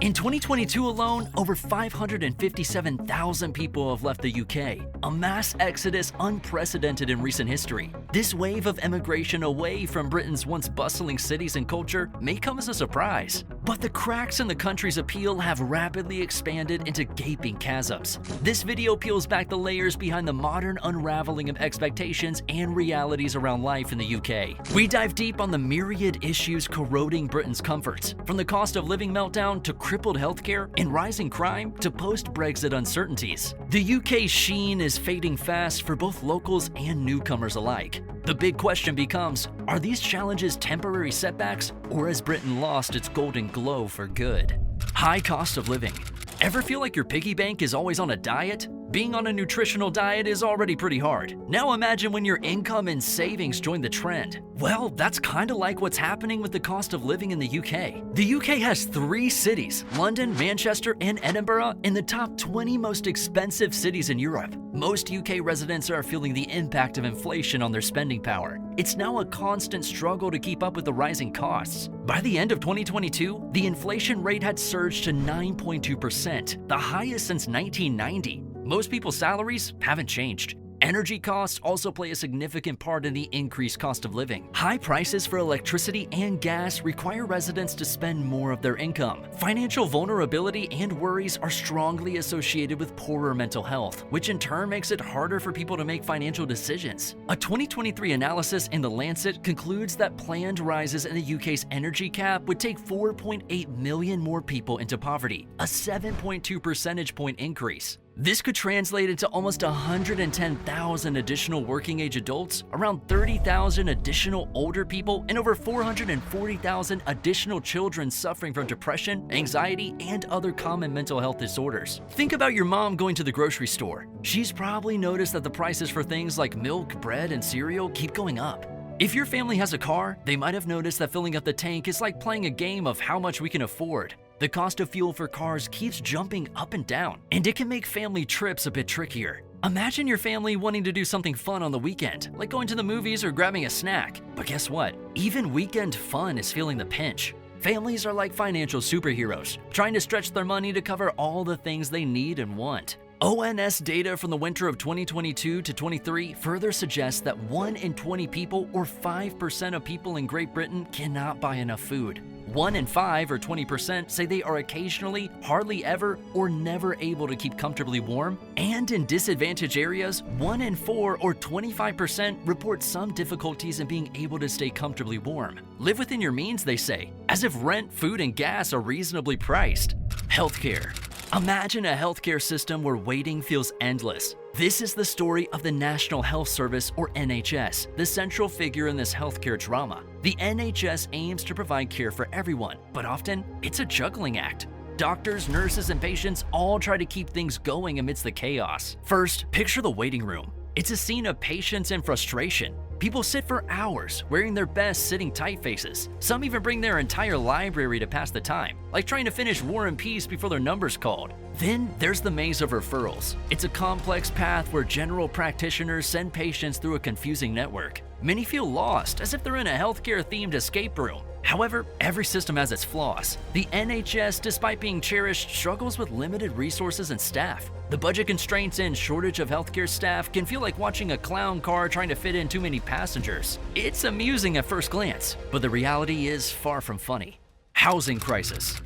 In 2022 alone, over 557,000 people have left the UK, a mass exodus unprecedented in recent history. This wave of emigration away from Britain's once bustling cities and culture may come as a surprise. But the cracks in the country's appeal have rapidly expanded into gaping chasms. This video peels back the layers behind the modern unraveling of expectations and realities around life in the UK. We dive deep on the myriad issues corroding Britain's comforts, from the cost of living meltdown to crippled healthcare and rising crime to post-Brexit uncertainties. The UK's sheen is fading fast for both locals and newcomers alike. The big question becomes, are these challenges temporary setbacks, or has Britain lost its golden glow for good? High cost of living. Ever feel like your piggy bank is always on a diet? Being on a nutritional diet is already pretty hard. Now imagine when your income and savings join the trend. Well, that's kind of like what's happening with the cost of living in the UK. The UK has 3 cities, London, Manchester, and Edinburgh, in the top 20 most expensive cities in Europe. Most UK residents are feeling the impact of inflation on their spending power. It's now a constant struggle to keep up with the rising costs. By the end of 2022, the inflation rate had surged to 9.2%, the highest since 1990. Most people's salaries haven't changed. Energy costs also play a significant part in the increased cost of living. High prices for electricity and gas require residents to spend more of their income. Financial vulnerability and worries are strongly associated with poorer mental health, which in turn makes it harder for people to make financial decisions. A 2023 analysis in The Lancet concludes that planned rises in the UK's energy cap would take 4.8 million more people into poverty, a 7.2 percentage point increase. This could translate into almost 110,000 additional working-age adults, around 30,000 additional older people, and over 440,000 additional children suffering from depression, anxiety, and other common mental health disorders. Think about your mom going to the grocery store. She's probably noticed that the prices for things like milk, bread, and cereal keep going up. If your family has a car, they might have noticed that filling up the tank is like playing a game of how much we can afford. The cost of fuel for cars keeps jumping up and down, and it can make family trips a bit trickier. Imagine your family wanting to do something fun on the weekend, like going to the movies or grabbing a snack. But guess what? Even weekend fun is feeling the pinch. Families are like financial superheroes, trying to stretch their money to cover all the things they need and want. ONS data from the winter of 2022 to 23 further suggests that 1 in 20 people, or 5% of people in Great Britain, cannot buy enough food. 1 in 5, or 20%, say they are occasionally, hardly ever, or never able to keep comfortably warm. And in disadvantaged areas, 1 in 4, or 25%, report some difficulties in being able to stay comfortably warm. Live within your means, they say, as if rent, food, and gas are reasonably priced. Healthcare. Imagine a healthcare system where waiting feels endless. This is the story of the National Health Service, or NHS, the central figure in this healthcare drama. The NHS aims to provide care for everyone, but often it's a juggling act. Doctors, nurses, and patients all try to keep things going amidst the chaos. First, picture the waiting room. It's a scene of patience and frustration. People sit for hours, wearing their best sitting tight faces. Some even bring their entire library to pass the time, like trying to finish War and Peace before their number's called. Then there's the maze of referrals. It's a complex path where general practitioners send patients through a confusing network. Many feel lost, as if they're in a healthcare-themed escape room. However, every system has its flaws. The NHS, despite being cherished, struggles with limited resources and staff. The budget constraints and shortage of healthcare staff can feel like watching a clown car trying to fit in too many passengers. It's amusing at first glance, but the reality is far from funny. Housing crisis.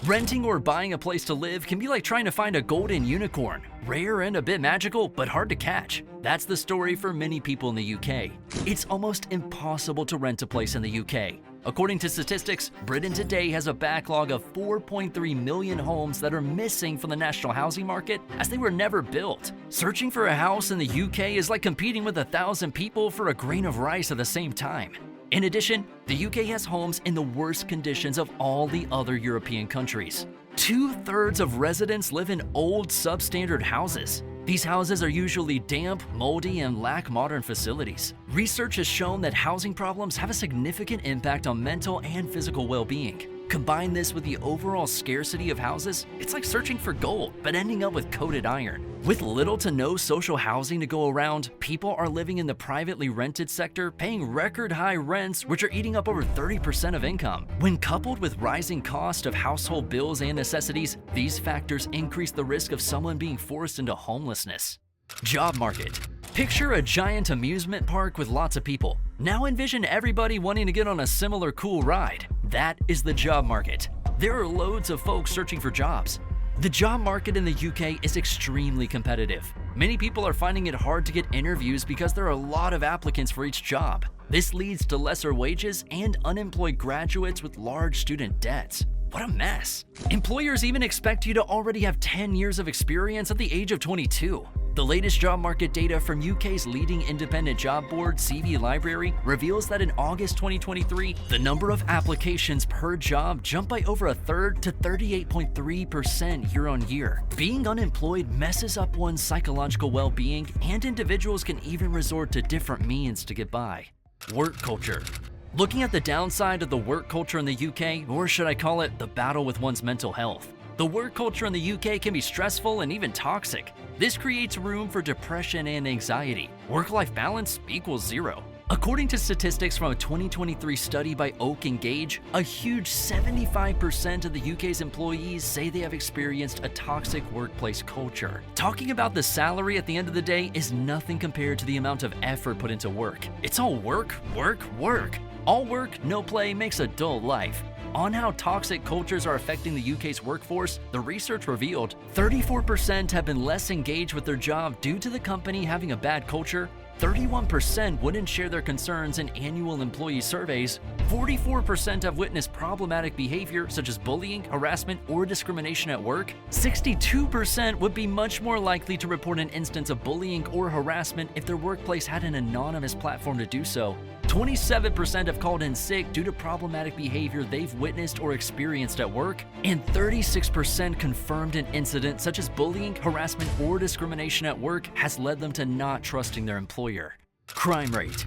Renting or buying a place to live can be like trying to find a golden unicorn. Rare and a bit magical, but hard to catch. That's the story for many people in the UK. It's almost impossible to rent a place in the UK. According to statistics, Britain today has a backlog of 4.3 million homes that are missing from the national housing market as they were never built. Searching for a house in the UK is like competing with 1,000 people for a grain of rice at the same time. In addition, the UK has homes in the worst conditions of all the other European countries. 2/3 of residents live in old, substandard houses. These houses are usually damp, moldy, and lack modern facilities. Research has shown that housing problems have a significant impact on mental and physical well-being. Combine this with the overall scarcity of houses, it's like searching for gold, but ending up with coated iron. With little to no social housing to go around, people are living in the privately rented sector, paying record high rents, which are eating up over 30% of income. When coupled with rising cost of household bills and necessities, these factors increase the risk of someone being forced into homelessness. Job market. Picture a giant amusement park with lots of people. Now envision everybody wanting to get on a similar cool ride. That is the job market. There are loads of folks searching for jobs. The job market in the UK is extremely competitive. Many people are finding it hard to get interviews because there are a lot of applicants for each job. This leads to lesser wages and unemployed graduates with large student debts. What a mess. Employers even expect you to already have 10 years of experience at the age of 22. The latest job market data from UK's leading independent job board, CV Library, reveals that in August 2023, the number of applications per job jumped by over a third to 38.3% year on year. Being unemployed messes up one's psychological well-being, and individuals can even resort to different means to get by. Work culture. Looking at the downside of the work culture in the UK, or should I call it the battle with one's mental health? The work culture in the UK can be stressful and even toxic. This creates room for depression and anxiety. Work-life balance equals zero. According to statistics from a 2023 study by Oak and Gage, a huge 75% of the UK's employees say they have experienced a toxic workplace culture. Talking about the salary at the end of the day is nothing compared to the amount of effort put into work. It's all work, work, work. All work, no play makes a dull life. On how toxic cultures are affecting the UK's workforce, the research revealed 34% have been less engaged with their job due to the company having a bad culture, 31% wouldn't share their concerns in annual employee surveys, 44% have witnessed problematic behavior such as bullying, harassment, or discrimination at work, 62% would be much more likely to report an instance of bullying or harassment if their workplace had an anonymous platform to do so, 27% have called in sick due to problematic behavior they've witnessed or experienced at work, and 36% confirmed an incident such as bullying, harassment, or discrimination at work has led them to not trusting their employer. Crime rate.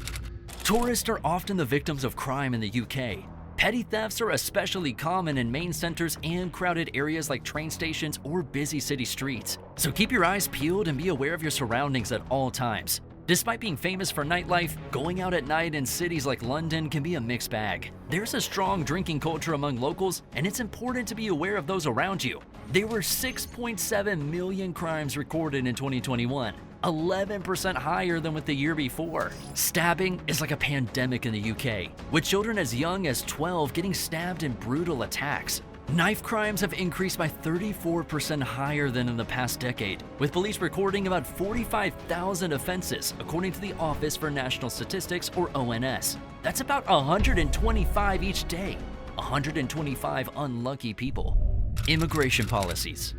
Tourists are often the victims of crime in the UK. Petty thefts are especially common in main centers and crowded areas like train stations or busy city streets. So keep your eyes peeled and be aware of your surroundings at all times. Despite being famous for nightlife, going out at night in cities like London can be a mixed bag. There's a strong drinking culture among locals, and it's important to be aware of those around you. There were 6.7 million crimes recorded in 2021, 11% higher than with the year before. Stabbing is like a pandemic in the UK, with children as young as 12 getting stabbed in brutal attacks. Knife crimes have increased by 34% higher than in the past decade, with police recording about 45,000 offenses, according to the Office for National Statistics, or ONS. That's about 125 each day. 125 unlucky people. Immigration policies.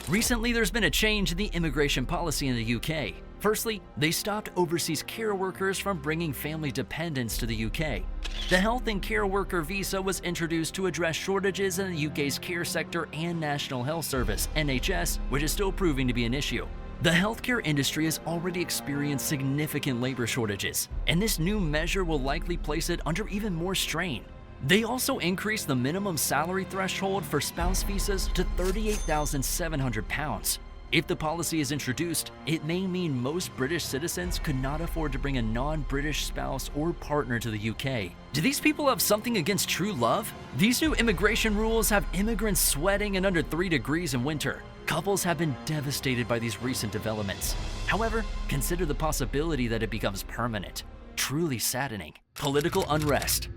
Recently, there's been a change in the immigration policy in the UK. Firstly, they stopped overseas care workers from bringing family dependents to the UK. The Health and Care Worker Visa was introduced to address shortages in the UK's care sector and National Health Service, NHS, which is still proving to be an issue. The healthcare industry has already experienced significant labor shortages, and this new measure will likely place it under even more strain. They also increased the minimum salary threshold for spouse visas to £38,700. If the policy is introduced, it may mean most British citizens could not afford to bring a non-British spouse or partner to the UK. Do these people have something against true love? These new immigration rules have immigrants sweating in under 3 degrees in winter. Couples have been devastated by these recent developments. However, consider the possibility that it becomes permanent. Truly saddening. Political unrest.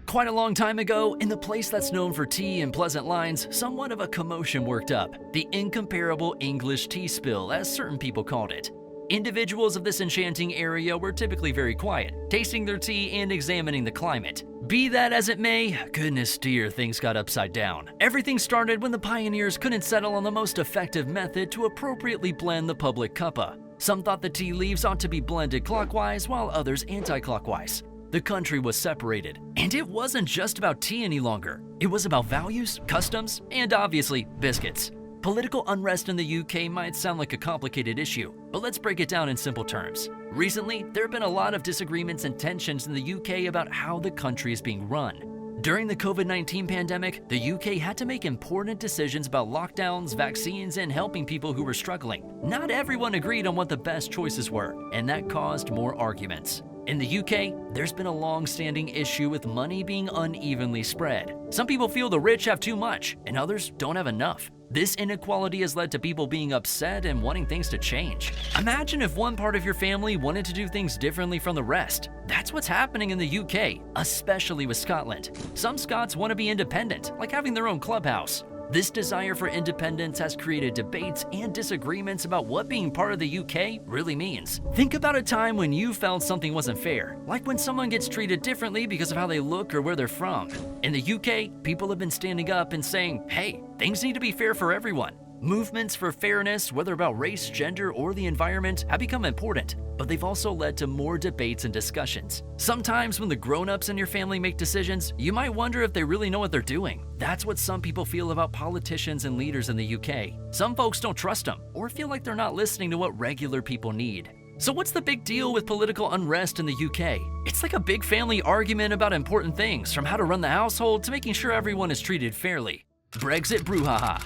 Quite a long time ago, in the place that's known for tea and pleasant lines, somewhat of a commotion worked up. The incomparable English tea spill, as certain people called it. Individuals of this enchanting area were typically very quiet, tasting their tea and examining the climate. Be that as it may, goodness dear, things got upside down. Everything started when the pioneers couldn't settle on the most effective method to appropriately blend the public cuppa. Some thought the tea leaves ought to be blended clockwise, while others anti-clockwise. The country was separated, and it wasn't just about tea any longer. It was about values, customs, and obviously, biscuits. Political unrest in the UK might sound like a complicated issue, but let's break it down in simple terms. Recently, there have been a lot of disagreements and tensions in the UK about how the country is being run. During the COVID-19 pandemic, the UK had to make important decisions about lockdowns, vaccines, and helping people who were struggling. Not everyone agreed on what the best choices were, and that caused more arguments. In the UK, there's been a long-standing issue with money being unevenly spread. Some people feel the rich have too much, and others don't have enough. This inequality has led to people being upset and wanting things to change. Imagine if one part of your family wanted to do things differently from the rest. That's what's happening in the UK, especially with Scotland. Some Scots want to be independent, like having their own clubhouse. This desire for independence has created debates and disagreements about what being part of the UK really means. Think about a time when you felt something wasn't fair, like when someone gets treated differently because of how they look or where they're from. In the UK, people have been standing up and saying, hey, things need to be fair for everyone. Movements for fairness, whether about race, gender, or the environment, have become important, but they've also led to more debates and discussions. Sometimes when the grown-ups in your family make decisions, you might wonder if they really know what they're doing. That's what some people feel about politicians and leaders in the UK. Some folks don't trust them, or feel like they're not listening to what regular people need. So what's the big deal with political unrest in the UK? It's like a big family argument about important things, from how to run the household to making sure everyone is treated fairly. Brexit brouhaha.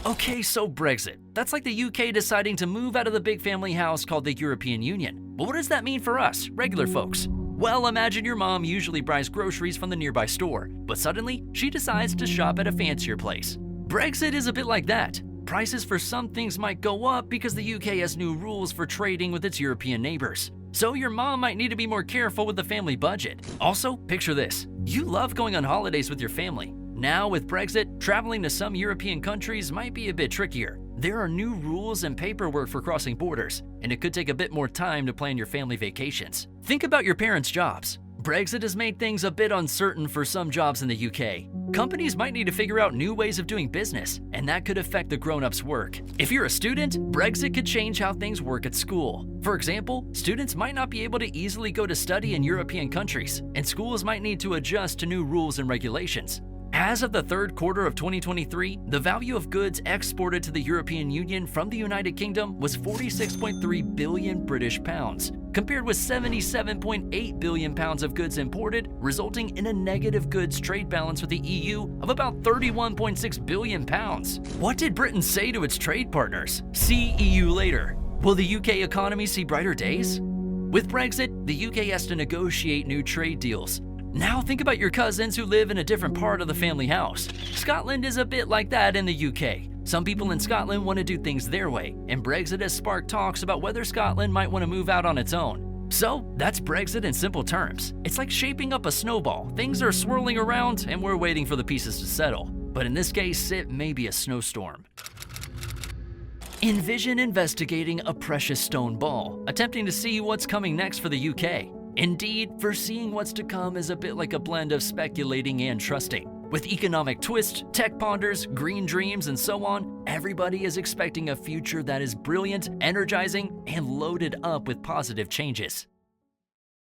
Okay, so Brexit. That's like the UK deciding to move out of the big family house called the European Union. But what does that mean for us, regular folks? Well, imagine your mom usually buys groceries from the nearby store, but suddenly she decides to shop at a fancier place. Brexit is a bit like that. Prices for some things might go up because the UK has new rules for trading with its European neighbors. So your mom might need to be more careful with the family budget. Also, picture this. You love going on holidays with your family. Now, with Brexit, traveling to some European countries might be a bit trickier. There are new rules and paperwork for crossing borders, and it could take a bit more time to plan your family vacations. Think about your parents' jobs. Brexit has made things a bit uncertain for some jobs in the UK. Companies might need to figure out new ways of doing business, and that could affect the grown-ups' work. If you're a student, Brexit could change how things work at school. For example, students might not be able to easily go to study in European countries, and schools might need to adjust to new rules and regulations. As of the third quarter of 2023, the value of goods exported to the European Union from the United Kingdom was 46.3 billion British pounds, compared with 77.8 billion pounds of goods imported, resulting in a negative goods trade balance with the EU of about 31.6 billion pounds. What did Britain say to its trade partners? See EU later. Will the UK economy see brighter days? With Brexit, the UK has to negotiate new trade deals. Now think about your cousins who live in a different part of the family house. Scotland is a bit like that in the UK. Some people in Scotland want to do things their way, and Brexit has sparked talks about whether Scotland might want to move out on its own. So that's Brexit in simple terms. It's like shaping up a snowball. Things are swirling around, and we're waiting for the pieces to settle. But in this case, it may be a snowstorm. Envision investigating a precious stone ball, attempting to see what's coming next for the UK. Indeed, foreseeing what's to come is a bit like a blend of speculating and trusting. With economic twists, tech ponders, green dreams, and so on, everybody is expecting a future that is brilliant, energizing, and loaded up with positive changes.